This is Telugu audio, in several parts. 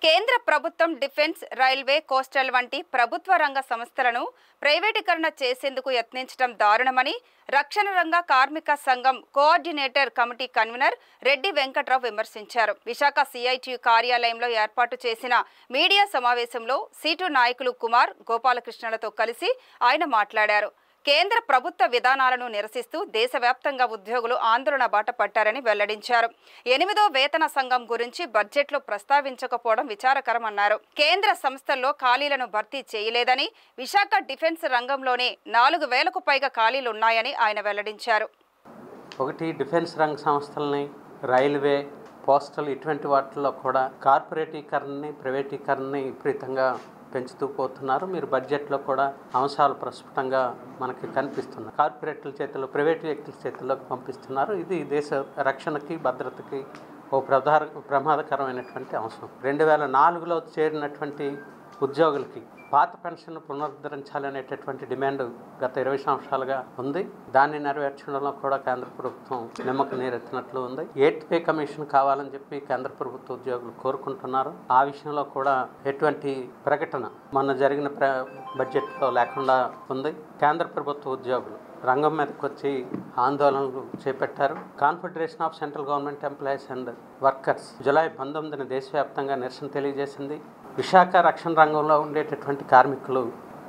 కేంద్ర ప్రభుత్వం డిఫెన్స్, రైల్వే, కోస్టల్ వంటి ప్రభుత్వ రంగ సంస్థలను ప్రైవేటీకరణ చేసేందుకు యత్నించడం దారుణమని రక్షణ రంగ కార్మిక సంఘం coordinator committee convener Reddy Venkatrao విమర్శించారు. విశాఖ సిఐటియు కార్యాలయంలో ఏర్పాటు చేసిన మీడియా సమావేశంలో సీటు నాయకులు కుమార్, గోపాలకృష్ణలతో కలిసి ఆయన మాట్లాడారు. కేంద్ర ప్రభుత్వ విధానాలను నిరసిస్తూ దేశవ్యాప్తంగా ఉద్యోగులు ఆందోళన బాట పట్టారని వెల్లడించారు. 8వ వేతన సంఘం గురించి బడ్జెట్లో ప్రస్తావించకపోవడం విచారకరమన్నారు. కేంద్ర సంస్థల్లో ఖాళీలను భర్తీ చేయలేదని, విశాఖ డిఫెన్స్ రంగంలోనే 4000కు పైగా ఖాళీలున్నాయని ఆయన వెల్లడించారు. ఒకటి డిఫెన్స్ రంగ సంస్థలని, రైల్వే, పోస్టల్ ఇటువంటి వాటిల్లో కూడా కార్పొరేటీకరణని, ప్రైవేటీకరణని విపరీతంగా పెంచుతూ పోతున్నారు. మీరు బడ్జెట్లో కూడా అంశాలు ప్రస్ఫుటంగా మనకి కనిపిస్తున్నాయి. కార్పొరేట్ల చేతుల్లో, ప్రైవేట్ వ్యక్తుల చేతుల్లోకి పంపిస్తున్నారు. ఇది దేశ రక్షణకి, భద్రతకి ఓ ప్రమాదకరమైనటువంటి అంశం. 2004లో చేరినటువంటి ఉద్యోగులకి పాత పెన్షన్ పునరుద్ధరించాలనేటటువంటి డిమాండ్ గత 20 సంవత్సరాలుగా ఉంది. దాన్ని నెరవేర్చడంలో కూడా కేంద్ర ప్రభుత్వం నిమ్మకు నీరెత్తినట్లు ఉంది. 8th పే కమిషన్ కావాలని చెప్పి కేంద్ర ప్రభుత్వ ఉద్యోగులు కోరుకుంటున్నారు. ఆ విషయంలో కూడా ఎటువంటి ప్రకటన మొన్న జరిగిన బడ్జెట్లో లేకుండా ఉంది. కేంద్ర ప్రభుత్వ ఉద్యోగులు రంగం మీదకి వచ్చి ఆందోళనలు చేపట్టారు. Confederation of Central Government Employees and Workers July 19న దేశవ్యాప్తంగా నిరసన తెలియజేసింది. విశాఖ రక్షణ రంగంలో ఉండేటటువంటి కార్మికులు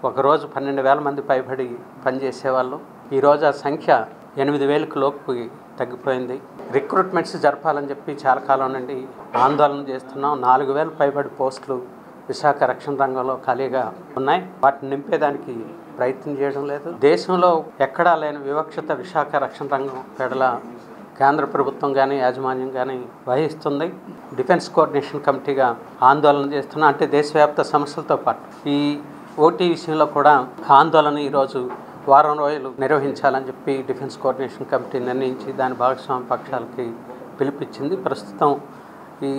ఒకరోజు 12,000 మంది పైబడి పనిచేసేవాళ్ళు. ఈరోజు ఆ సంఖ్య 8,000కు లోపు తగ్గిపోయింది. రిక్రూట్మెంట్స్ జరపాలని చెప్పి చాలా కాలం నుండి ఆందోళన చేస్తున్నాం. 4,000 పైబడి పోస్టులు విశాఖ రక్షణ రంగంలో ఖాళీగా ఉన్నాయి. వాటిని నింపేదానికి ప్రయత్నం చేయడం లేదు. దేశంలో ఎక్కడా లేని వివక్షత విశాఖ రక్షణ రంగం పెడల కేంద్ర ప్రభుత్వం కానీ, యాజమాన్యం కానీ వహిస్తుంది. డిఫెన్స్ కోఆర్డినేషన్ కమిటీగా ఆందోళన చేస్తున్నా, అంటే దేశవ్యాప్త సమస్యలతో పాటు ఈ ఓటీ విషయంలో కూడా ఆందోళన ఈరోజు వారం రోజులు నిర్వహించాలని చెప్పి డిఫెన్స్ కోఆర్డినేషన్ కమిటీ నిర్ణయించి దాని భాగస్వామ్య పక్షాలకి పిలిపించింది. ప్రస్తుతం ఈ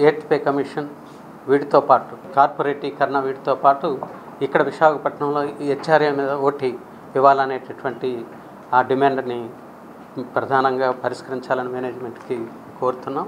8th పే కమిషన్ వీటితో పాటు కార్పొరేటీకరణ వీటితో పాటు ఇక్కడ విశాఖపట్నంలో హెచ్ఆర్ఏ మీద ఓటీ ఇవ్వాలనేటటువంటి ఆ డిమాండ్ని ప్రధానంగా పరిష్కరించాలని మేనేజ్మెంట్కి కోరుతున్నాం.